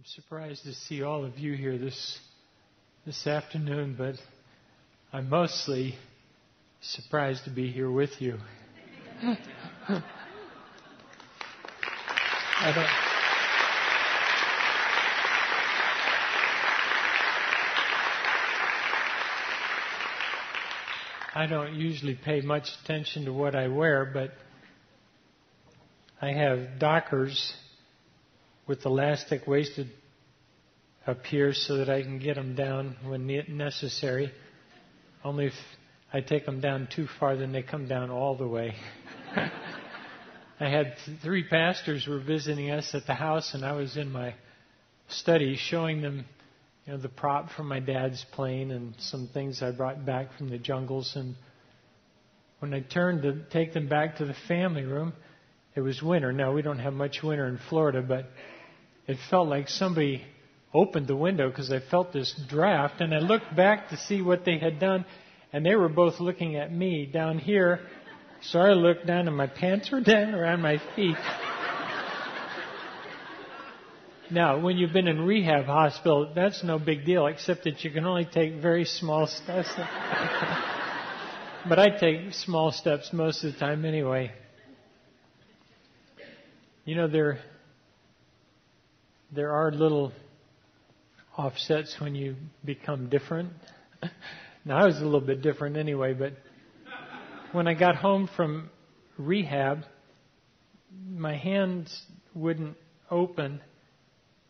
I'm surprised to see all of you here this afternoon, but I'm mostly surprised to be here with you. I don't usually pay much attention to what I wear, but I have Dockers with elastic waisted up here so that I can get them down when necessary. Only if I take them down too far, then they come down all the way. I had 3 pastors were visiting us at the house, and I was in my study showing them, the prop from my dad's plane and some things I brought back from the jungles. And when I turned to take them back to the family room, it was winter. Now, we don't have much winter in Florida, but it felt like somebody opened the window because I felt this draft, and I looked back to see what they had done, and they were both looking at me down here. So I looked down, and my pants were down around my feet. Now, when you've been in rehab hospital, that's no big deal, except that you can only take very small steps. But I take small steps most of the time anyway. There are little offsets when you become different. Now, I was a little bit different anyway, but when I got home from rehab, my hands wouldn't open.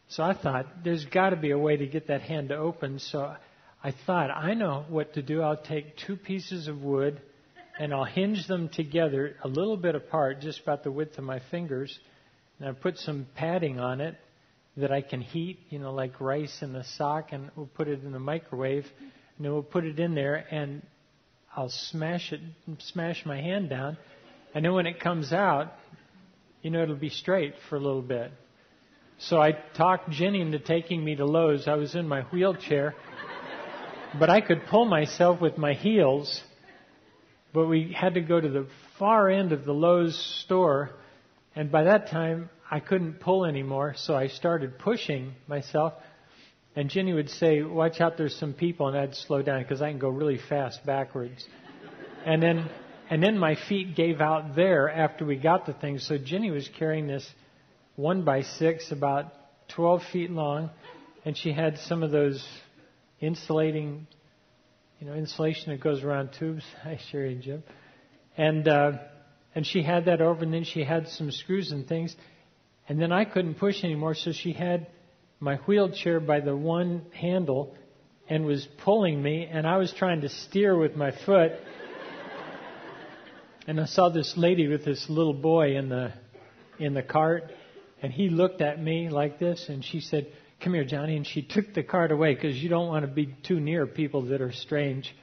So I thought, there's got to be a way to get that hand to open. So I thought, I know what to do. I'll take 2 pieces of wood and I'll hinge them together a little bit apart, just about the width of my fingers. And I put some padding on it that I can heat, like rice in a sock, and we'll put it in the microwave, and then we'll put it in there, and I'll smash my hand down, and then when it comes out, it'll be straight for a little bit. So I talked Jenny into taking me to Lowe's. I was in my wheelchair, but I could pull myself with my heels, but we had to go to the far end of the Lowe's store, and by that time, I couldn't pull anymore, so I started pushing myself. And Jenny would say, watch out, there's some people, and I'd slow down because I can go really fast backwards. And then my feet gave out there after we got the thing. So Jenny was carrying this 1x6, about 12 feet long, and she had some of those insulation that goes around tubes. Hi, Sherry and Jim. And she had that over, and then she had some screws and things. And then I couldn't push anymore, so she had my wheelchair by the one handle and was pulling me, and I was trying to steer with my foot. And I saw this lady with this little boy in the cart, and he looked at me like this, and she said, "Come here, Johnny," and she took the cart away because you don't want to be too near people that are strange.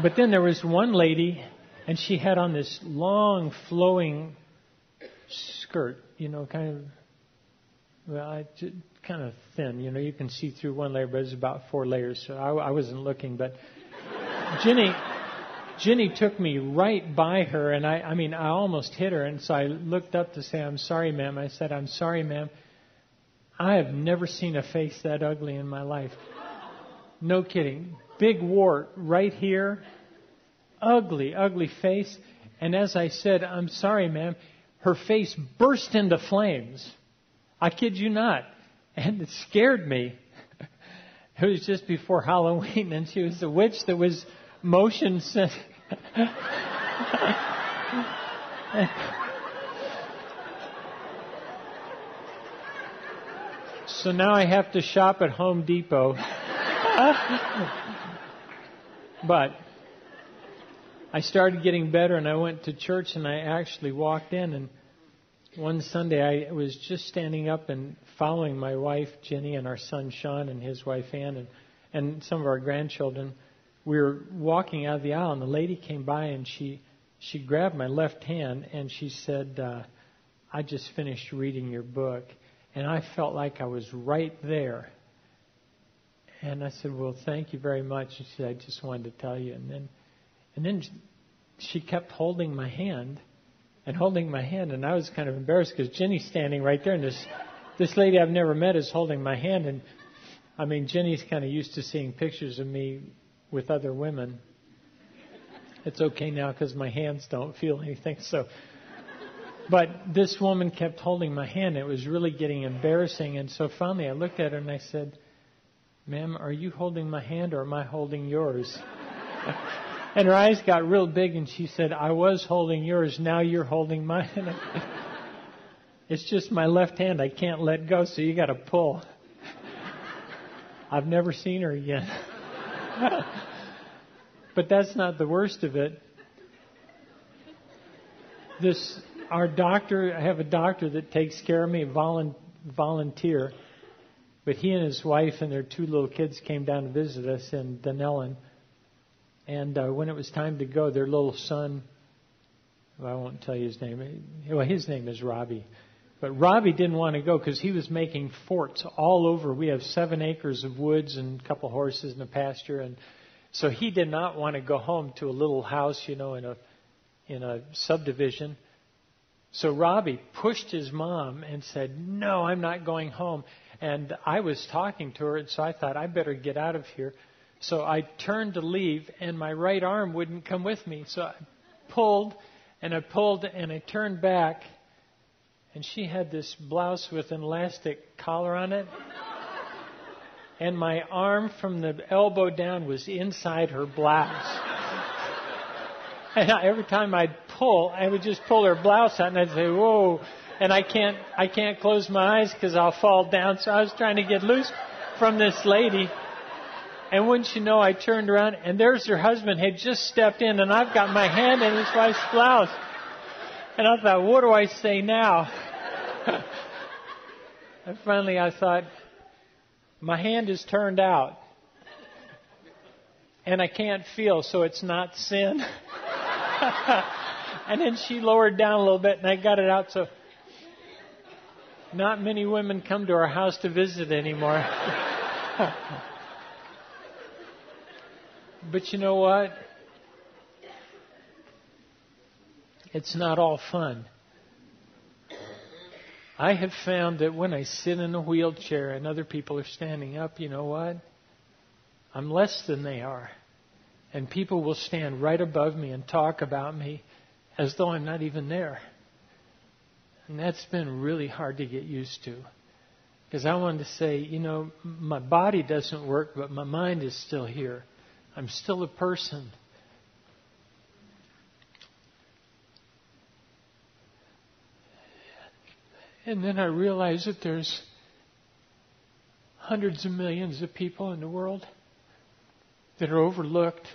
But then there was one lady, and she had on this long, flowing skirt, kind of thin. You can see through one layer, but it's about 4 layers. So I wasn't looking, but Jenny took me right by her, and I almost hit her. And so I looked up to say, "I'm sorry, ma'am." I said, "I'm sorry, ma'am. I have never seen a face that ugly in my life." No kidding. Big wart right here. Ugly, ugly face. And as I said, "I'm sorry, ma'am," her face burst into flames. I kid you not. And it scared me. It was just before Halloween, and she was a witch that was motion sensitive. So now I have to shop at Home Depot. But I started getting better, and I went to church, and I actually walked in, and one Sunday I was just standing up and following my wife, Jenny, and our son, Sean, and his wife, Ann, and some of our grandchildren. We were walking out of the aisle, and the lady came by, and she grabbed my left hand, and she said, "I just finished reading your book." And I felt like I was right there. And I said, "Well, thank you very much." And she said, "I just wanted to tell you." And then she kept holding my hand, and I was kind of embarrassed because Jenny's standing right there, and this this lady I've never met is holding my hand, and I mean, Jenny's kind of used to seeing pictures of me with other women. It's okay now because my hands don't feel anything. So, but this woman kept holding my hand. It was really getting embarrassing. And so finally I looked at her and I said, "Ma'am, are you holding my hand or am I holding yours?" And her eyes got real big and she said, "I was holding yours. Now you're holding mine." It's just my left hand. I can't let go, so you got to pull. I've never seen her again. But that's not the worst of it. Our doctor, I have a doctor that takes care of me, volunteer. But he and his wife and their 2 little kids came down to visit us in Dunellen. And when it was time to go, their little son, well, I won't tell you his name. Well, his name is Robbie. But Robbie didn't want to go because he was making forts all over. We have 7 acres of woods and a couple horses and a pasture. And so he did not want to go home to a little house, in a subdivision. So Robbie pushed his mom and said, "No, I'm not going home." And I was talking to her, and so I thought, I better get out of here. So I turned to leave, and my right arm wouldn't come with me. So I pulled, and I turned back, and she had this blouse with an elastic collar on it. And my arm from the elbow down was inside her blouse. And every time I'd pull, I would just pull her blouse out and I'd say, "Whoa." And I can't close my eyes because I'll fall down. So I was trying to get loose from this lady. And wouldn't you know, I turned around and there's her husband had just stepped in and I've got my hand in his wife's blouse. And I thought, what do I say now? And finally I thought, my hand is turned out. And I can't feel, so it's not sin. And then she lowered down a little bit and I got it out. So not many women come to our house to visit anymore. But you know what? It's not all fun. I have found that when I sit in a wheelchair and other people are standing up, you know what? I'm less than they are. And people will stand right above me and talk about me as though I'm not even there. And that's been really hard to get used to. Because I wanted to say, my body doesn't work, but my mind is still here. I'm still a person. And then I realized that there's hundreds of millions of people in the world that are overlooked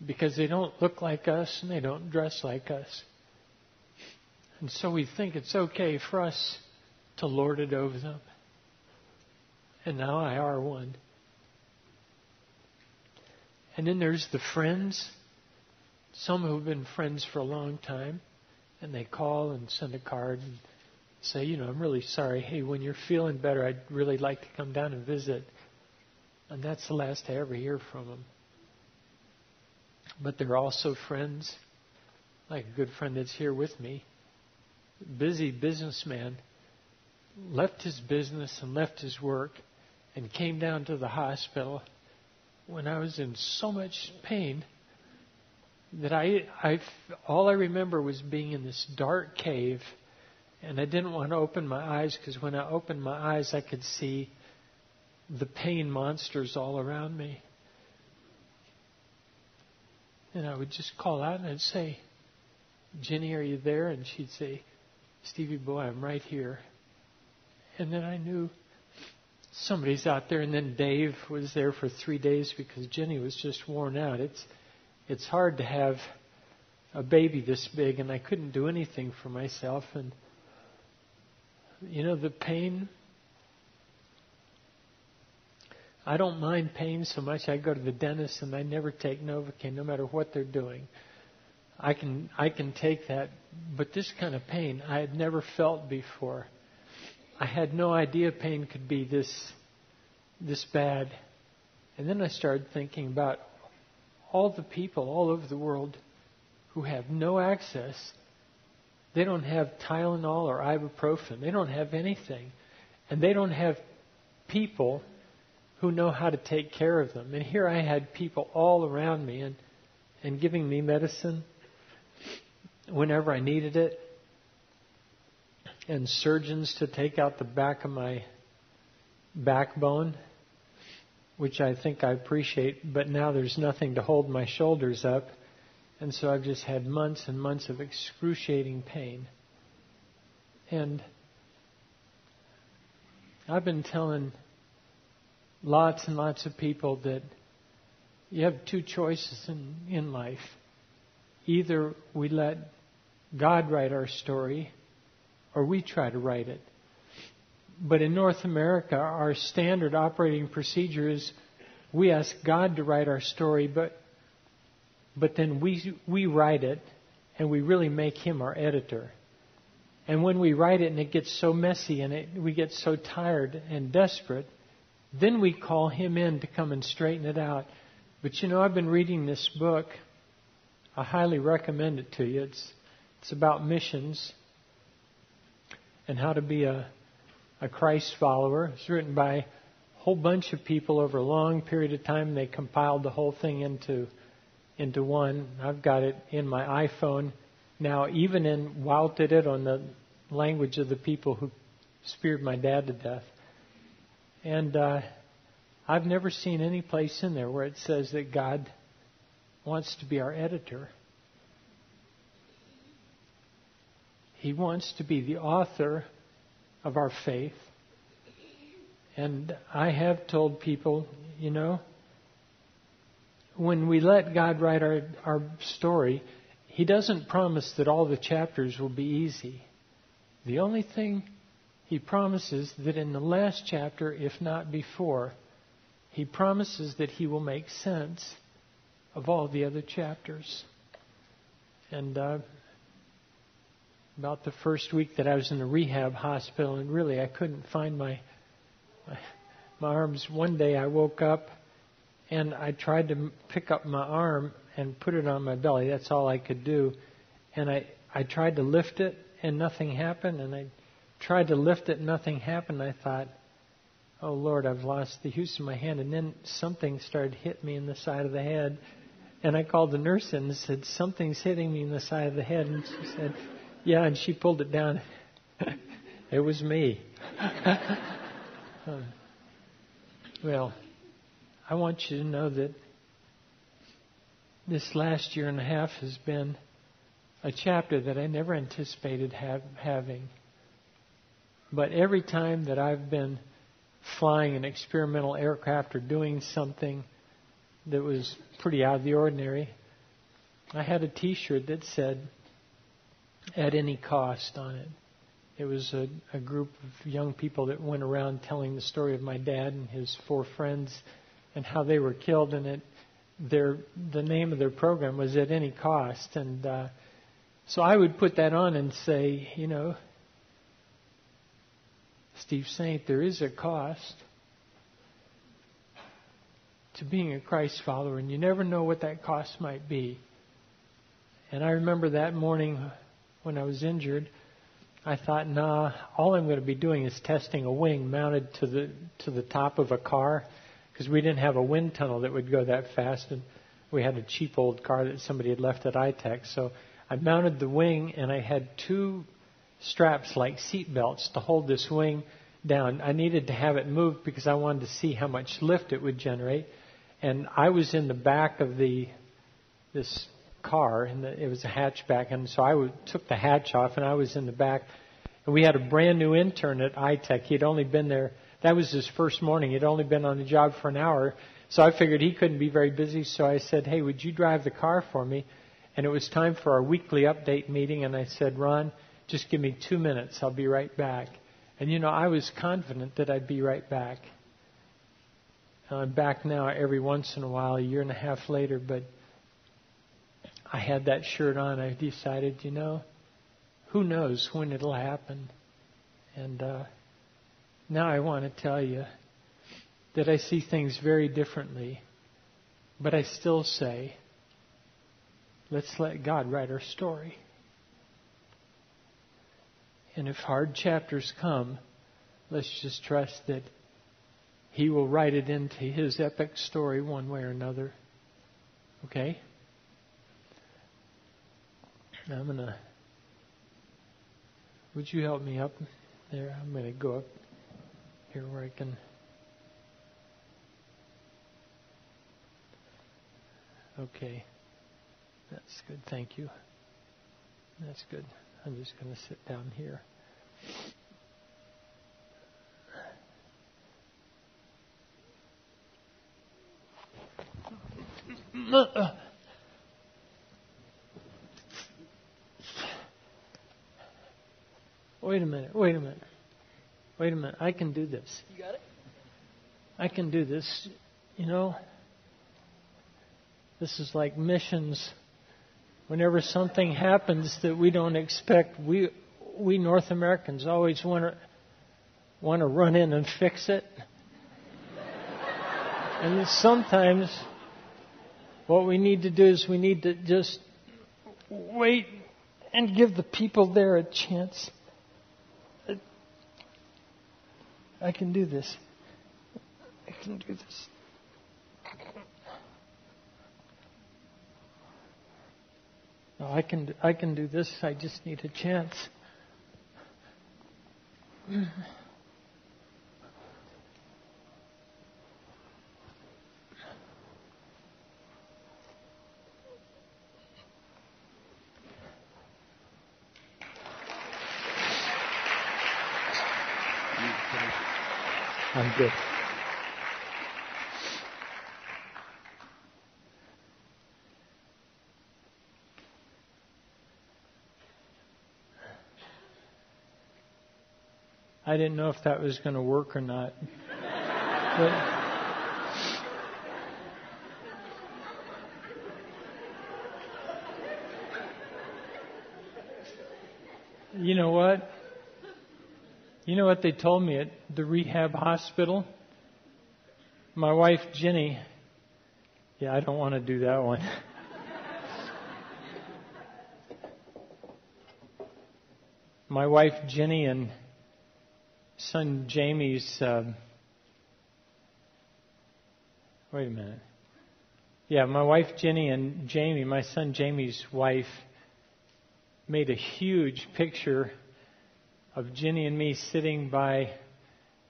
because they don't look like us and they don't dress like us. And so we think it's okay for us to lord it over them. And now I are one. And then there's the friends. Some who have been friends for a long time. And they call and send a card and say, I'm really sorry. Hey, when you're feeling better, I'd really like to come down and visit. And that's the last I ever hear from them. But they're also friends, like a good friend that's here with me. Busy businessman, left his business and left his work and came down to the hospital when I was in so much pain that all I remember was being in this dark cave, and I didn't want to open my eyes because when I opened my eyes I could see the pain monsters all around me. And I would just call out and I'd say, "Jenny, are you there?" And she'd say, "Stevie boy, I'm right here." And then I knew somebody's out there. And then Dave was there for 3 days because Jenny was just worn out. It's hard to have a baby this big, and I couldn't do anything for myself. And the pain, I don't mind pain so much. I go to the dentist and I never take Novocaine, no matter what they're doing. I can take that, but this kind of pain I had never felt before. I had no idea pain could be this bad. And then I started thinking about all the people all over the world who have no access. They don't have Tylenol or ibuprofen. They don't have anything. And they don't have people who know how to take care of them. And here I had people all around me and giving me medicine whenever I needed it, and surgeons to take out the back of my backbone, which I think I appreciate, but now there's nothing to hold my shoulders up, and so I've just had months and months of excruciating pain. And I've been telling lots and lots of people that you have two choices in life. Either we let God write our story, or we try to write it. But in North America, our standard operating procedure is we ask God to write our story, but then we write it, and we really make Him our editor. And when we write it and it gets so messy and we get so tired and desperate, then we call Him in to come and straighten it out. But I've been reading this book. I highly recommend it to you. It's about missions and how to be a Christ follower. It's written by a whole bunch of people over a long period of time. They compiled the whole thing into one. I've got it in my iPhone now, even welded it on the language of the people who speared my dad to death. And I've never seen any place in there where it says that God wants to be our editor. He wants to be the author of our faith. And I have told people, when we let God write our story, He doesn't promise that all the chapters will be easy. The only thing He promises that in the last chapter, if not before, He promises that He will make sense of all the other chapters. And about the first week that I was in the rehab hospital, and really I couldn't find my arms. One day I woke up and I tried to pick up my arm and put it on my belly. That's all I could do. And I tried to lift it and nothing happened. And I tried to lift it and nothing happened. I thought, oh Lord, I've lost the use of my hand. And then something started hitting me in the side of the head. And I called the nurse in and said, something's hitting me in the side of the head. And she said, yeah, and she pulled it down. It was me. Well, I want you to know that this last year and a half has been a chapter that I never anticipated having. But every time that I've been flying an experimental aircraft or doing something that was pretty out of the ordinary, I had a T-shirt that said, "At any cost" on it. It was a group of young people that went around telling the story of my dad and his 4 friends and how they were killed, and the name of their program was "At Any Cost." And so I would put that on and say, Steve Saint, there is a cost to being a Christ follower, and you never know what that cost might be. And I remember that morning when I was injured, I thought, all I'm going to be doing is testing a wing mounted to the top of a car, because we didn't have a wind tunnel that would go that fast, and we had a cheap old car that somebody had left at iTech. So I mounted the wing, and I had 2 straps like seat belts to hold this wing down. I needed to have it moved because I wanted to see how much lift it would generate. And I was in the back of this car, and it was a hatchback, and so I took the hatch off, and I was in the back. And we had a brand new intern at iTech. He'd only been there. That was his first morning. He'd only been on the job for an hour, so I figured he couldn't be very busy. So I said, "Hey, would you drive the car for me?" And it was time for our weekly update meeting, and I said, "Ron, just give me 2 minutes. I'll be right back." And I was confident that I'd be right back. I'm back now every once in a while, a year and a half later, but I had that shirt on. I decided, who knows when it'll happen. And now I want to tell you that I see things very differently. But I still say, let's let God write our story. And if hard chapters come, let's just trust that He will write it into His epic story one way or another. Okay? Would you help me up there? I'm going to go up here where I can. Okay. That's good. Thank you. That's good. I'm just going to sit down here. Wait a minute. I can do this. You got it? I can do this. You know, this is like missions. Whenever something happens that we don't expect, we North Americans always want to run in and fix it. And sometimes what we need to do is we need to just wait and give the people there a chance. I can do this. I can do this. No, I can do this. I just need a chance. I'm good. I didn't know if that was going to work or not. But you know what? You know what they told me at the rehab hospital? My wife, Jenny, I don't want to do that one. My wife, Jenny, and son Jamie's, wait a minute. Yeah, my wife, Jenny, and Jamie, my son Jamie's wife, made a huge picture of Jenny and me sitting by,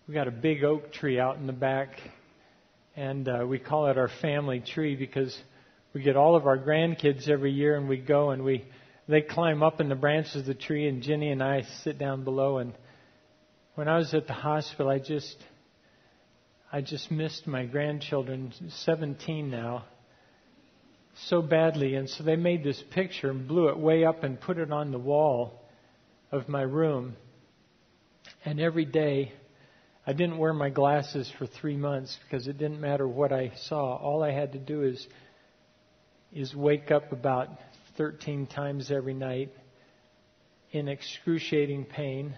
we got a big oak tree out in the back, and we call it our family tree because we get all of our grandkids every year, and we go and they climb up in the branches of the tree, and Jenny and I sit down below. And when I was at the hospital, I just missed my grandchildren, 17 now, so badly. And so they made this picture and blew it way up and put it on the wall of my room. And every day, I didn't wear my glasses for 3 months because it didn't matter what I saw. All I had to do is wake up about 13 times every night in excruciating pain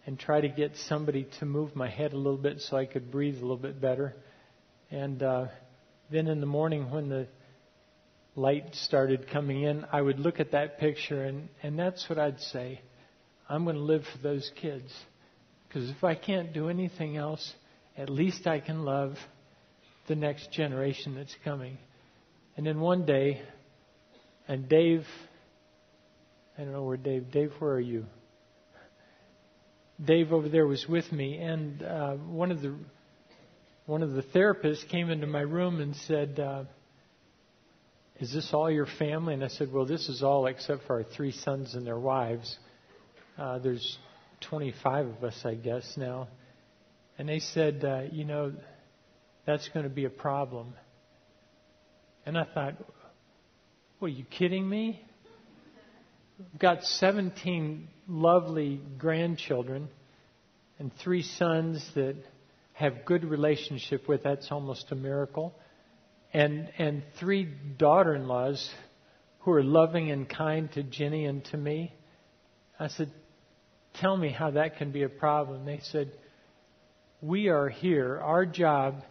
and try to get somebody to move my head a little bit so I could breathe a little bit better. And then in the morning when the light started coming in, I would look at that picture and that's what I'd say. I'm going to live for those kids. Because if I can't do anything else, at least I can love the next generation that's coming. And then one day, and Dave, I don't know where Dave, where are you? Dave over there was with me, and one of the therapists came into my room and said, is this all your family? And I said, well, this is all except for our 3 sons and their wives. There's 25 of us, I guess, now. And they said, that's going to be a problem. And I thought, what, are you kidding me? I've got 17 lovely grandchildren and 3 sons that have good relationship with. That's almost a miracle. And 3 daughter-in-laws who are loving and kind to Jenny and to me. I said, tell me how that can be a problem. They said, we are here. Our job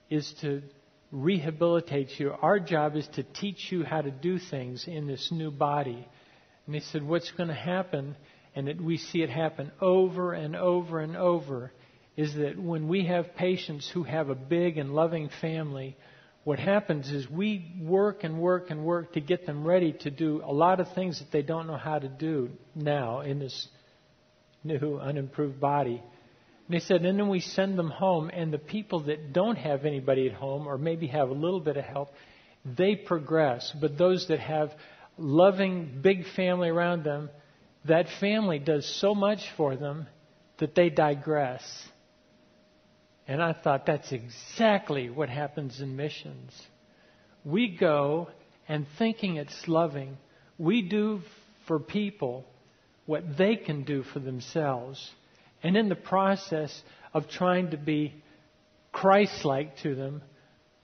is to rehabilitate you. Our job is to teach you how to do things in this new body. And they said, what's going to happen and that we see it happen over and over and over, is that when we have patients who have a big and loving family, what happens is we work and work and work to get them ready to do a lot of things that they don't know how to do now in this new unimproved body. And they said, and then we send them home, and the people that don't have anybody at home or maybe have a little bit of help, they progress. But those that have loving, big family around them, that family does so much for them that they digress. And I thought that's exactly what happens in missions. We go and thinking it's loving, we do for people what they can do for themselves. And in the process of trying to be Christ-like to them,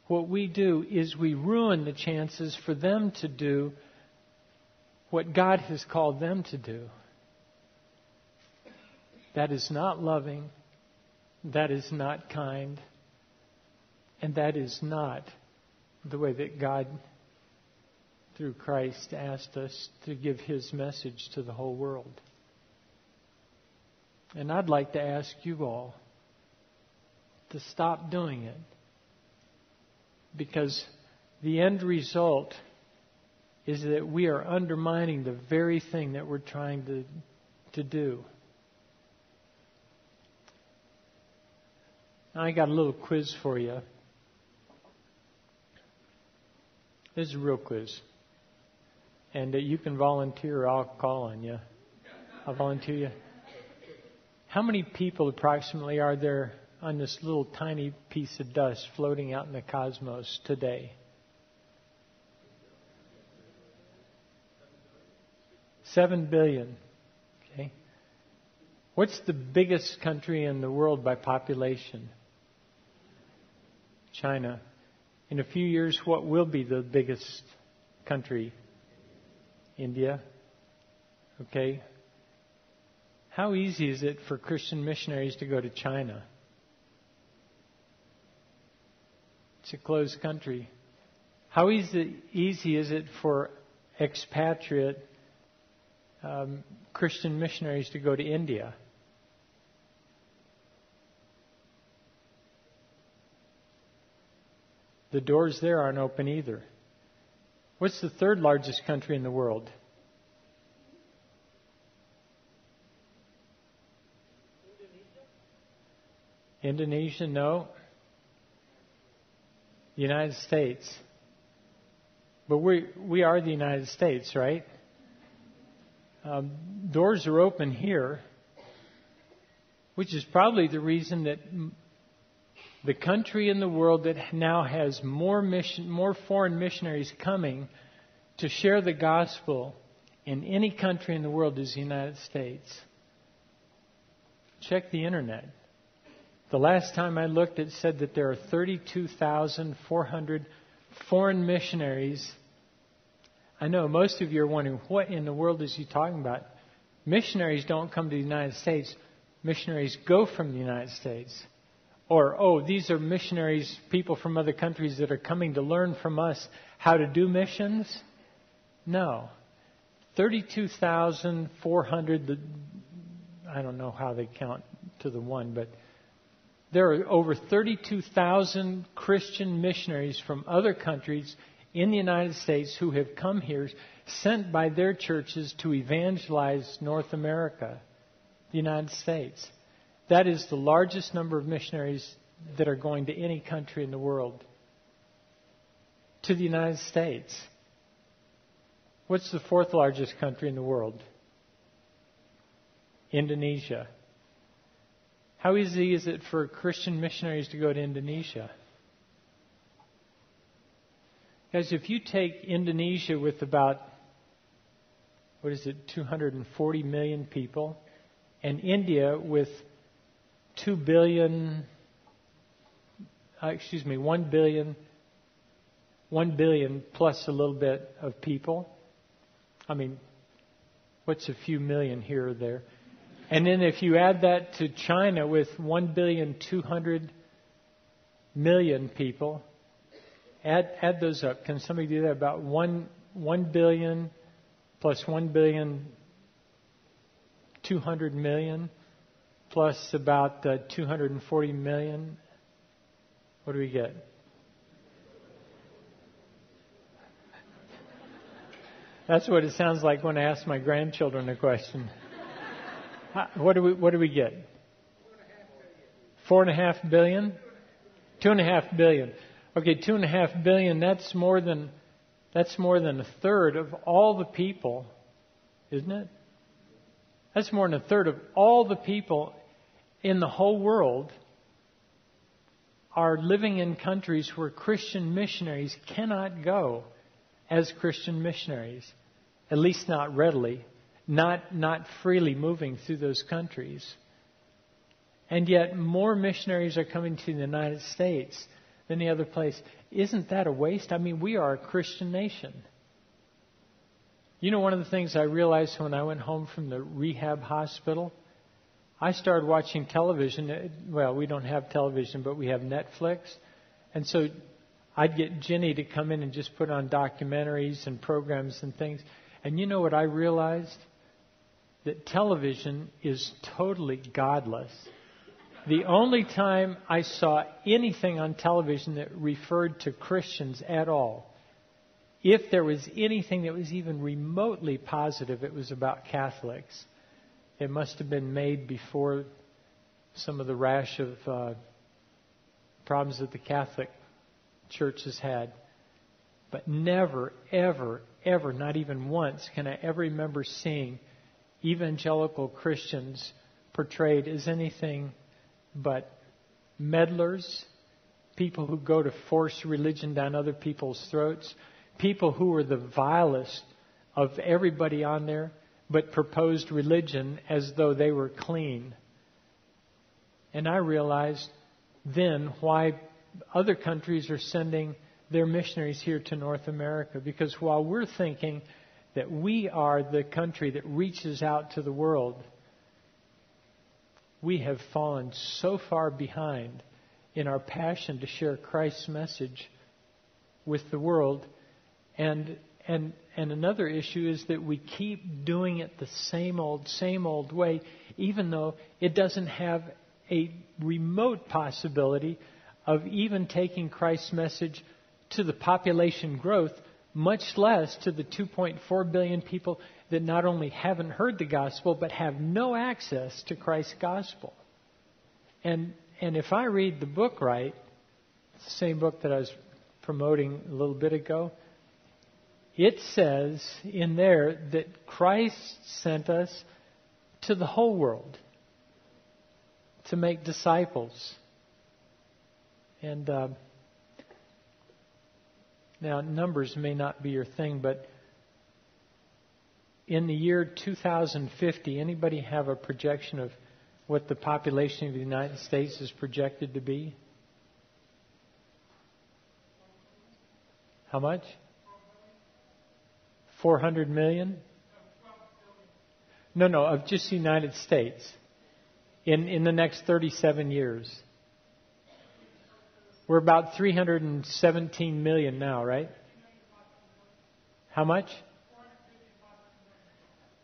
what we do is we ruin the chances for them to do what God has called them to do. That is not loving. That is not kind. And that is not the way that God, through Christ, asked us to give His message to the whole world. And I'd like to ask you all to stop doing it. Because the end result is that we are undermining the very thing that we're trying to do. I got a little quiz for you. This is a real quiz. And you can volunteer or I'll call on you. I'll volunteer you. How many people approximately are there on this little tiny piece of dust floating out in the cosmos today? 7 billion. Okay. What's the biggest country in the world by population? China. In a few years, what will be the biggest country? India. Okay. How easy is it for Christian missionaries to go to China? It's a closed country. How easy is it for expatriate Christian missionaries to go to India? The doors there aren't open either. What's the third largest country in the world? Indonesia? No. The United States. But we are the United States, right? Doors are open here, which is probably the reason that the country in the world that now has more foreign missionaries coming to share the gospel in any country in the world is the United States. Check the internet. The last time I looked, it said that there are 32,400 foreign missionaries. I know most of you are wondering, what in the world is he talking about? Missionaries don't come to the United States. Missionaries go from the United States. Or, these are missionaries, people from other countries that are coming to learn from us how to do missions? No. 32,400, I don't know how they count to the one, but there are over 32,000 Christian missionaries from other countries in the United States who have come here, sent by their churches to evangelize North America, the United States. That is the largest number of missionaries that are going to any country in the world. To the United States. What's the fourth largest country in the world? Indonesia. How easy is it for Christian missionaries to go to Indonesia? Guys, if you take Indonesia with about, 240 million people, and India with 1 billion plus a little bit of people. I mean, what's a few million here or there? And then if you add that to China with 1,200,000,000 people, add those up. Can somebody do that? About 1 billion plus 1,200,000,000 200 million plus about 240 million. What do we get? That's what it sounds like when I ask my grandchildren a question. What do we get? 4.5 billion? 2.5 billion. Okay, 2.5 billion. That's more than a third of all the people, isn't it? That's more than a third of all the people in the whole world are living in countries where Christian missionaries cannot go as Christian missionaries, at least not readily, not freely moving through those countries. And yet more missionaries are coming to the United States than any other place. Isn't that a waste? I mean, we are a Christian nation. You know, one of the things I realized when I went home from the rehab hospital, I started watching television. Well, we don't have television, but we have Netflix. And so I'd get Jenny to come in and just put on documentaries and programs and things. And you know what I realized? That television is totally godless. The only time I saw anything on television that referred to Christians at all, if there was anything that was even remotely positive, it was about Catholics. It must have been made before some of the rash of problems that the Catholic Church has had. But never, ever, ever, not even once, can I ever remember seeing evangelical Christians portrayed as anything but meddlers, people who go to force religion down other people's throats, people who were the vilest of everybody on there, but proposed religion as though they were clean. And I realized then why other countries are sending their missionaries here to North America. Because while we're thinking that we are the country that reaches out to the world, we have fallen so far behind in our passion to share Christ's message with the world. And another issue is that we keep doing it the same old way, even though it doesn't have a remote possibility of even taking Christ's message to the population growth, much less to the 2.4 billion people that not only haven't heard the gospel, but have no access to Christ's gospel. And if I read the book right, the same book that I was promoting a little bit ago, it says in there that Christ sent us to the whole world to make disciples. And now, numbers may not be your thing, but in the year 2050, anybody have a projection of what the population of the United States is projected to be? How much? 400 million? No, of just the United States. In the next 37 years. We're about 317 million now, right? How much?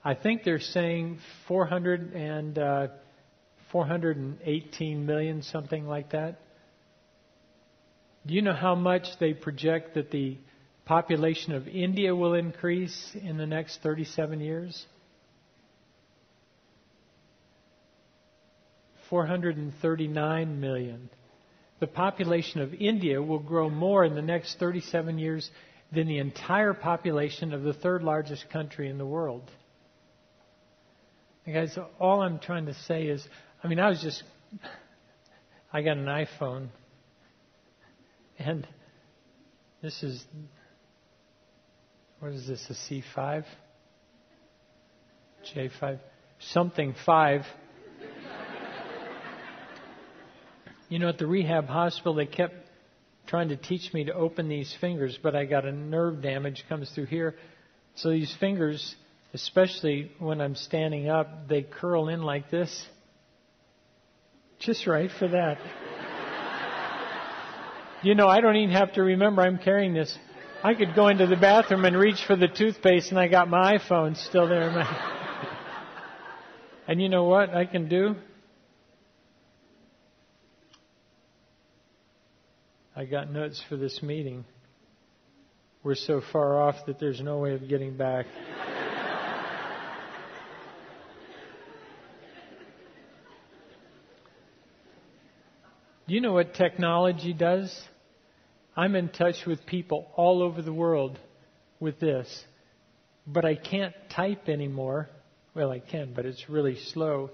I think they're saying 418 million, something like that. Do you know how much they project that the population of India will increase in the next 37 years? 439 million. The population of India will grow more in the next 37 years than the entire population of the third largest country in the world. And guys, all I'm trying to say is, I got an iPhone, and this is, what is this, a C5? J5? Something 5. You know, at the rehab hospital, they kept trying to teach me to open these fingers, but I got a nerve damage comes through here. So these fingers, especially when I'm standing up, they curl in like this. Just right for that. You know, I don't even have to remember I'm carrying this. I could go into the bathroom and reach for the toothpaste, and I got my iPhone still there. And you know what I can do? I got notes for this meeting. We're so far off that there's no way of getting back. Do you know what technology does? I'm in touch with people all over the world with this, but I can't type anymore. Well, I can, but it's really slow.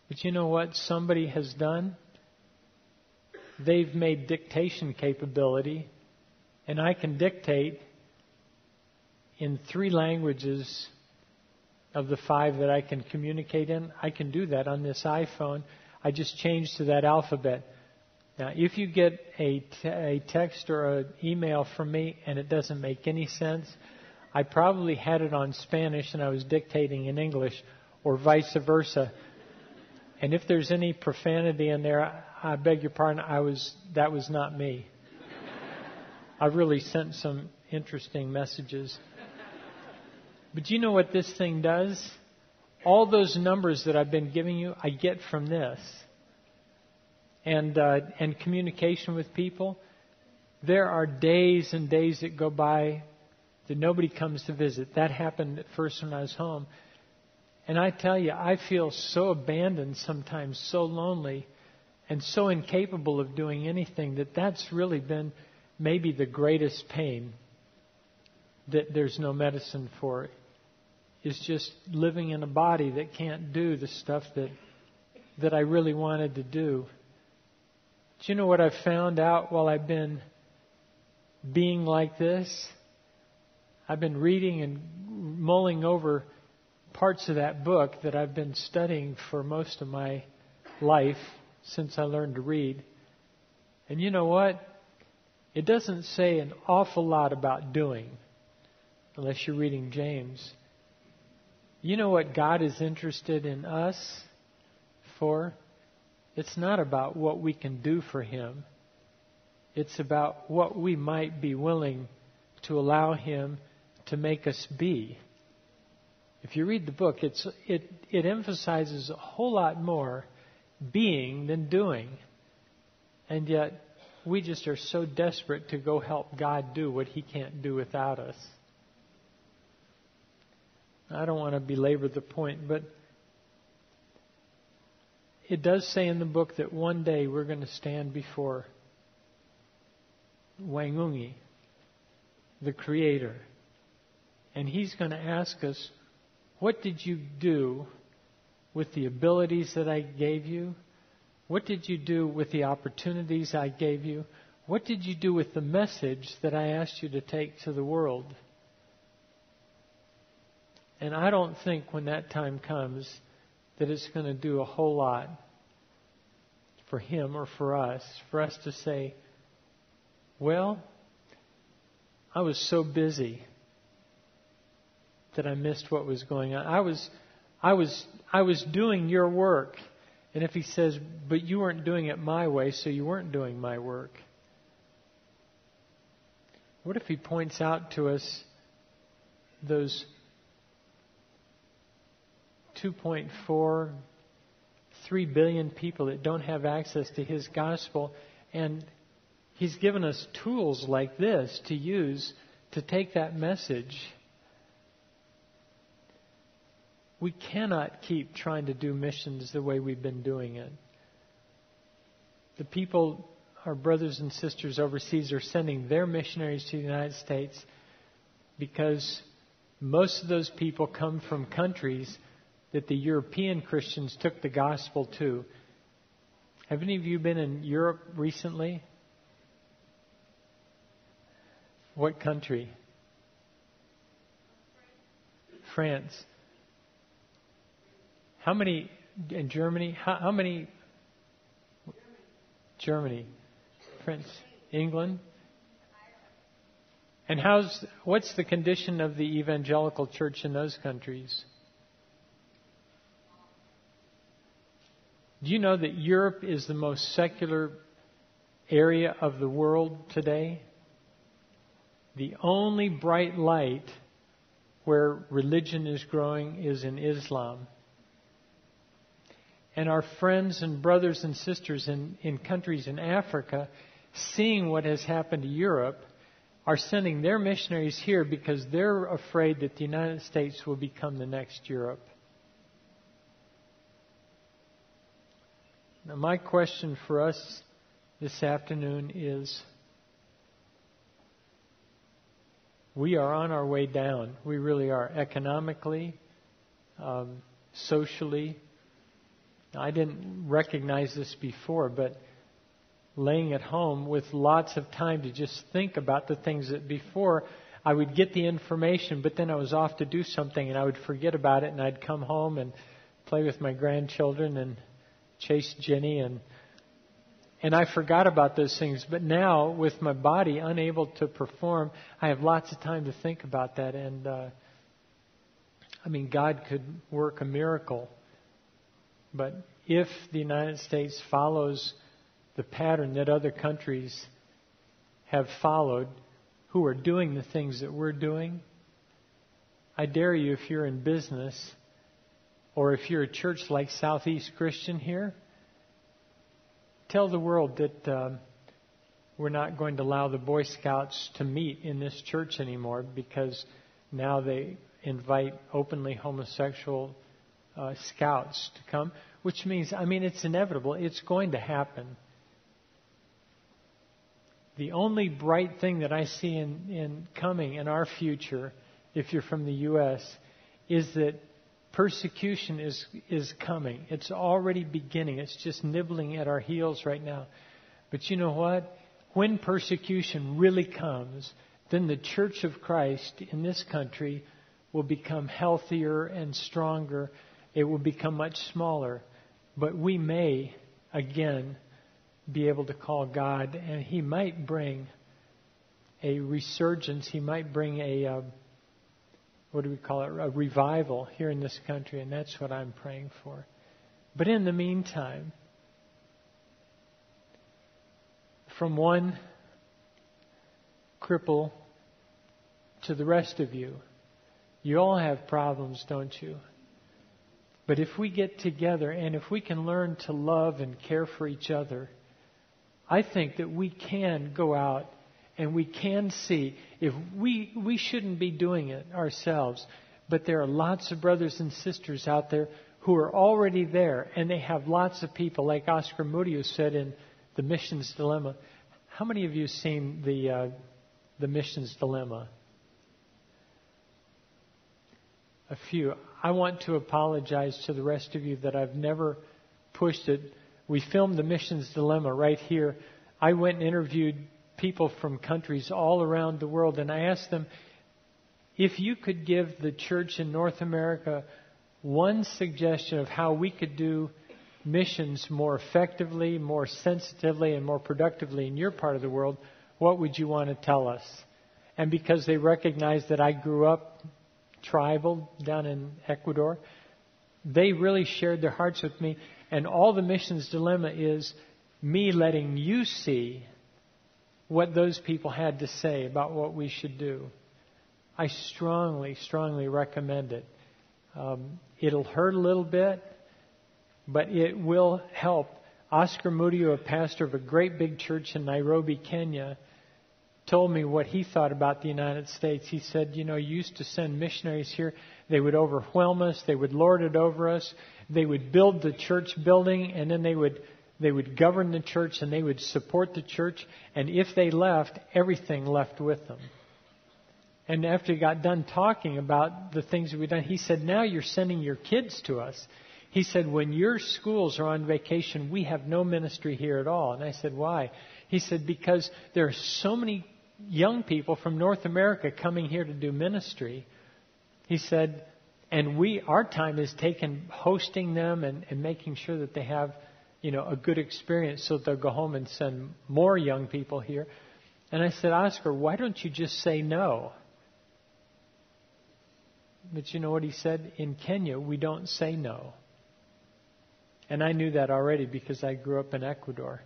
But you know what somebody has done? They've made dictation capability, and I can dictate in 3 languages of the 5 that I can communicate in. I can do that on this iPhone. I just changed to that alphabet. Now, if you get a text or an email from me and it doesn't make any sense, I probably had it on Spanish and I was dictating in English, or vice versa. And if there's any profanity in there, I beg your pardon, that was not me. I really sent some interesting messages. But you know what this thing does? All those numbers that I've been giving you, I get from this. And communication with people. There are days and days that go by that nobody comes to visit. That happened at first when I was home. And I tell you, I feel so abandoned sometimes, so lonely, and so incapable of doing anything that's really been maybe the greatest pain that there's no medicine for. Is just living in a body that can't do the stuff that I really wanted to do. Do you know what I've found out while I've been being like this? I've been reading and mulling over parts of that book that I've been studying for most of my life since I learned to read. And you know what? It doesn't say an awful lot about doing, unless you're reading James. You know what God is interested in us for? It's not about what we can do for Him. It's about what we might be willing to allow Him to make us be. If you read the book, it emphasizes a whole lot more being than doing. And yet, we just are so desperate to go help God do what He can't do without us. I don't want to belabor the point, but it does say in the book that one day we're going to stand before Wangungi, the Creator. And He's going to ask us, what did you do with the abilities that I gave you? What did you do with the opportunities I gave you? What did you do with the message that I asked you to take to the world? And I don't think when that time comes that it's going to do a whole lot for Him or for us to say, well, I was so busy that I missed what was going on. I was doing your work. And if He says, but you weren't doing it my way, so you weren't doing my work. What if He points out to us those 2.4, 3 billion people that don't have access to His gospel, and He's given us tools like this to use to take that message. We cannot keep trying to do missions the way we've been doing it. The people, our brothers and sisters overseas, are sending their missionaries to the United States because most of those people come from countries that the European Christians took the gospel to. Have any of you been in Europe recently? What country? France. How many in Germany? How many? Germany. France. England. And what's the condition of the evangelical church in those countries? Do you know that Europe is the most secular area of the world today? The only bright light where religion is growing is in Islam. And our friends and brothers and sisters in countries in Africa, seeing what has happened to Europe, are sending their missionaries here because they're afraid that the United States will become the next Europe. Now, my question for us this afternoon is, we are on our way down. We really are, economically, socially. I didn't recognize this before, but laying at home with lots of time to just think about the things that before I would get the information, but then I was off to do something and I would forget about it, and I'd come home and play with my grandchildren and chase Jenny, and I forgot about those things. But now, with my body unable to perform, I have lots of time to think about that. And God could work a miracle. But if the United States follows the pattern that other countries have followed, who are doing the things that we're doing, I dare you, if you're in business, or if you're a church like Southeast Christian here, tell the world that we're not going to allow the Boy Scouts to meet in this church anymore, because now they invite openly homosexual scouts to come, which means, it's inevitable. It's going to happen. The only bright thing that I see in coming in our future, if you're from the U.S., is that persecution is coming. It's already beginning. It's just nibbling at our heels right now. But you know what? When persecution really comes, then the Church of Christ in this country will become healthier and stronger. It will become much smaller. But we may, again, be able to call God, and He might bring a resurgence. He might bring a a revival here in this country, and that's what I'm praying for. But in the meantime, from one cripple to the rest of you, you all have problems, don't you? But if we get together and if we can learn to love and care for each other, I think that we can go out and we can see, if we shouldn't be doing it ourselves, but there are lots of brothers and sisters out there who are already there, and they have lots of people, like Oscar Murillo said in The Missions Dilemma. How many of you have seen the Missions Dilemma? A few. I want to apologize to the rest of you that I've never pushed it. We filmed The Missions Dilemma right here. I went and interviewed people from countries all around the world, and I asked them, if you could give the church in North America one suggestion of how we could do missions more effectively, more sensitively, and more productively in your part of the world, what would you want to tell us? And because they recognized that I grew up tribal down in Ecuador, they really shared their hearts with me. And all The Missions Dilemma is me letting you see what those people had to say about what we should do. I strongly, strongly recommend it. It'll hurt a little bit, but it will help. Oscar Murillo, a pastor of a great big church in Nairobi, Kenya, told me what he thought about the United States. He said, you used to send missionaries here. They would overwhelm us. They would lord it over us. They would build the church building, and then they would govern the church, and they would support the church. And if they left, everything left with them. And after he got done talking about the things that we've done, he said, now you're sending your kids to us. He said, when your schools are on vacation, we have no ministry here at all. And I said, why? He said, because there are so many young people from North America coming here to do ministry. He said, and our time is taken hosting them and making sure that they have a good experience so they'll go home and send more young people here. And I said, Oscar, why don't you just say no? But you know what he said? In Kenya, we don't say no. And I knew that already because I grew up in Ecuador.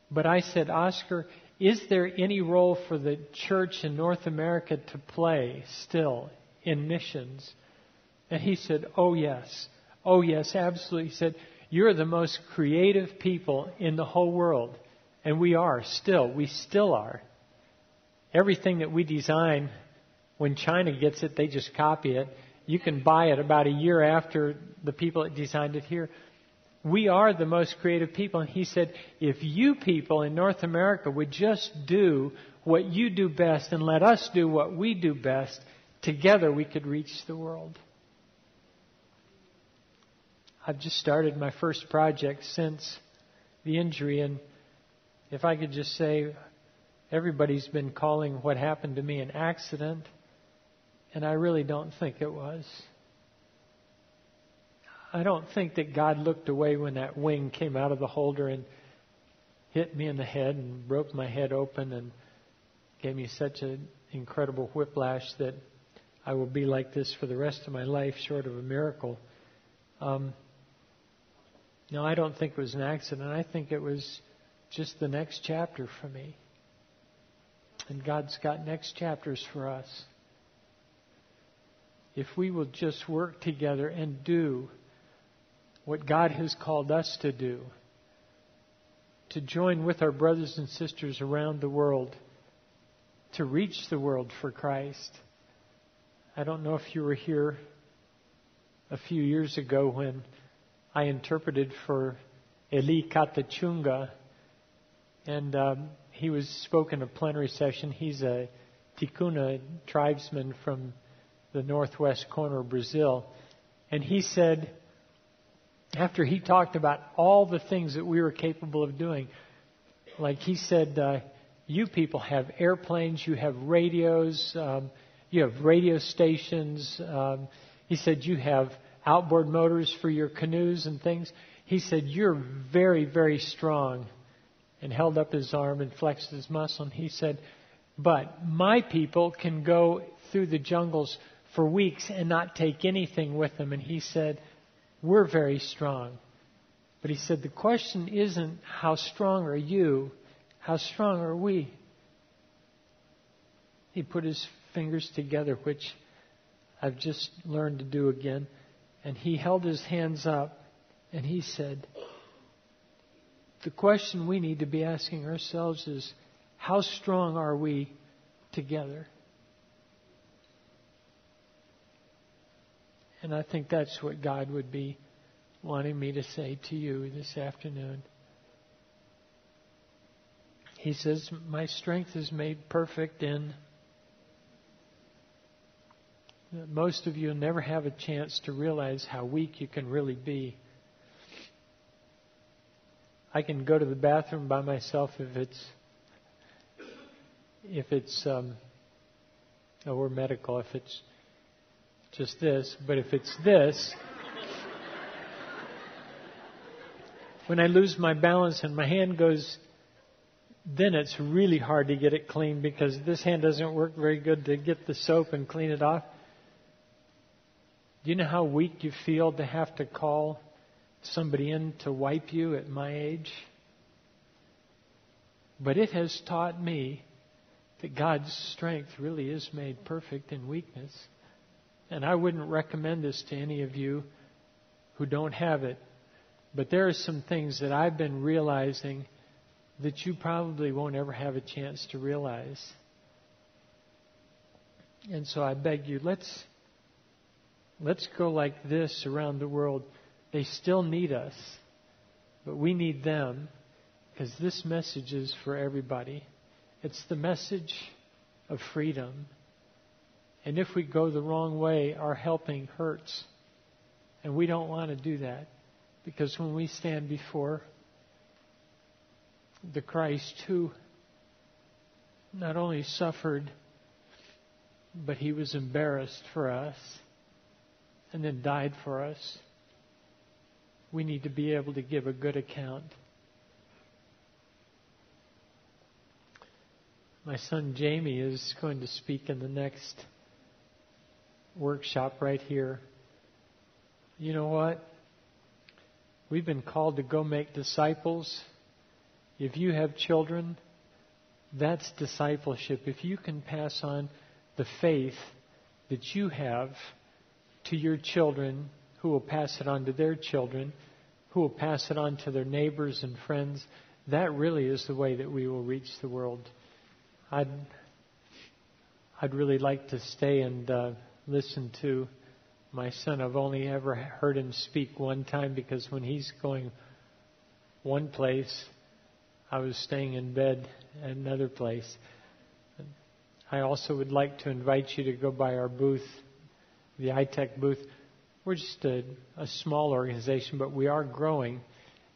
But I said, Oscar, is there any role for the church in North America to play still in missions? And he said, oh yes. Oh, yes, absolutely. He said, you're the most creative people in the whole world. And we are still. We still are. Everything that we design, when China gets it, they just copy it. You can buy it about a year after the people that designed it here. We are the most creative people. And he said, if you people in North America would just do what you do best and let us do what we do best, together we could reach the world. I've just started my first project since the injury, and if I could just say, everybody's been calling what happened to me an accident, and I really don't think it was. I don't think that God looked away when that wing came out of the holder and hit me in the head and broke my head open and gave me such an incredible whiplash that I will be like this for the rest of my life, short of a miracle. No, I don't think it was an accident. I think it was just the next chapter for me. And God's got next chapters for us. If we will just work together and do what God has called us to do, to join with our brothers and sisters around the world, to reach the world for Christ. I don't know if you were here a few years ago when I interpreted for Eli Katachunga, and he was spoke in a plenary session. He's a Tikuna tribesman from the northwest corner of Brazil. And he said, after he talked about all the things that we were capable of doing, like he said, you people have airplanes, you have radios, you have radio stations. He said, you have outboard motors for your canoes and things. He said, you're very, very strong. And held up his arm and flexed his muscle. And he said, but my people can go through the jungles for weeks and not take anything with them. And he said, we're very strong. But he said, the question isn't how strong are you, how strong are we? He put his fingers together, which I've just learned to do again. And he held his hands up and he said, the question we need to be asking ourselves is, how strong are we together? And I think that's what God would be wanting me to say to you this afternoon. He says, my strength is made perfect in... Most of you will never have a chance to realize how weak you can really be. I can go to the bathroom by myself if it's we're medical, if it's just this, but if it's this, when I lose my balance and my hand goes, then it's really hard to get it clean because this hand doesn't work very good to get the soap and clean it off. Do you know how weak you feel to have to call somebody in to wipe you at my age? But it has taught me that God's strength really is made perfect in weakness. And I wouldn't recommend this to any of you who don't have it. But there are some things that I've been realizing that you probably won't ever have a chance to realize. And so I beg you, let's go like this around the world. They still need us, but we need them because this message is for everybody. It's the message of freedom. And if we go the wrong way, our helping hurts. And we don't want to do that because when we stand before the Christ who not only suffered, but he was embarrassed for us and then died for us, we need to be able to give a good account. My son Jamie is going to speak in the next workshop right here. You know what? We've been called to go make disciples. If you have children, that's discipleship. If you can pass on the faith that you have to your children who will pass it on to their children, who will pass it on to their neighbors and friends. That really is the way that we will reach the world. I'd really like to stay and listen to my son. I've only ever heard him speak one time, because when he's going one place, I was staying in bed at another place. I also would like to invite you to go by our booth, the iTech booth. We're just a small organization, but we are growing.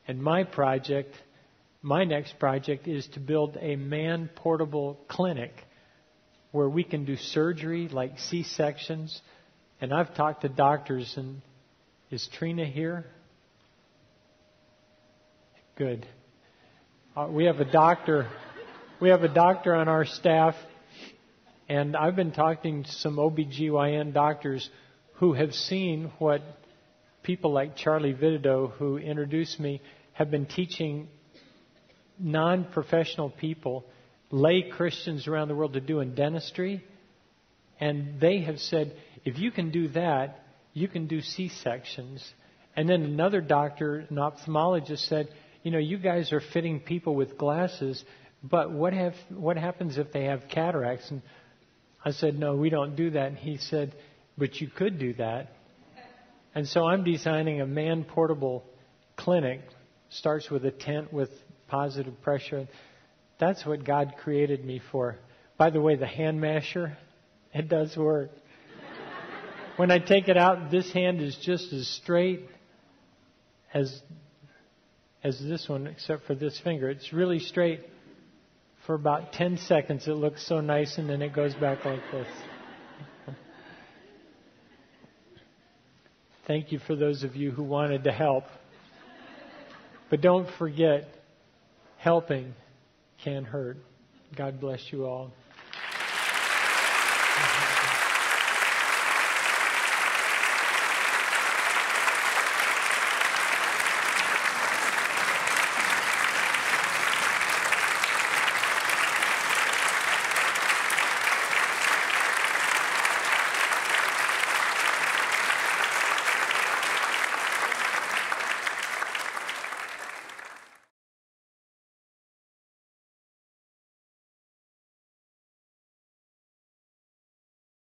And my next project is to build a man-portable clinic where we can do surgery like C-sections. And I've talked to doctors, and is Trina here? Good. We have a doctor on our staff, and I've been talking to some OBGYN doctors who have seen what people like Charlie Vidido, who introduced me, have been teaching non-professional people, lay Christians around the world, to do in dentistry. And they have said, if you can do that, you can do C-sections. And then another doctor, an ophthalmologist, said, you guys are fitting people with glasses, but what happens if they have cataracts? And I said, no, we don't do that. And he said, but you could do that. And so I'm designing a man-portable clinic. Starts with a tent with positive pressure. That's what God created me for. By the way, the hand masher, it does work. When I take it out, this hand is just as straight as this one, except for this finger. It's really straight. For about 10 seconds, it looks so nice, and then it goes back like this. Thank you for those of you who wanted to help. But don't forget, helping can hurt. God bless you all.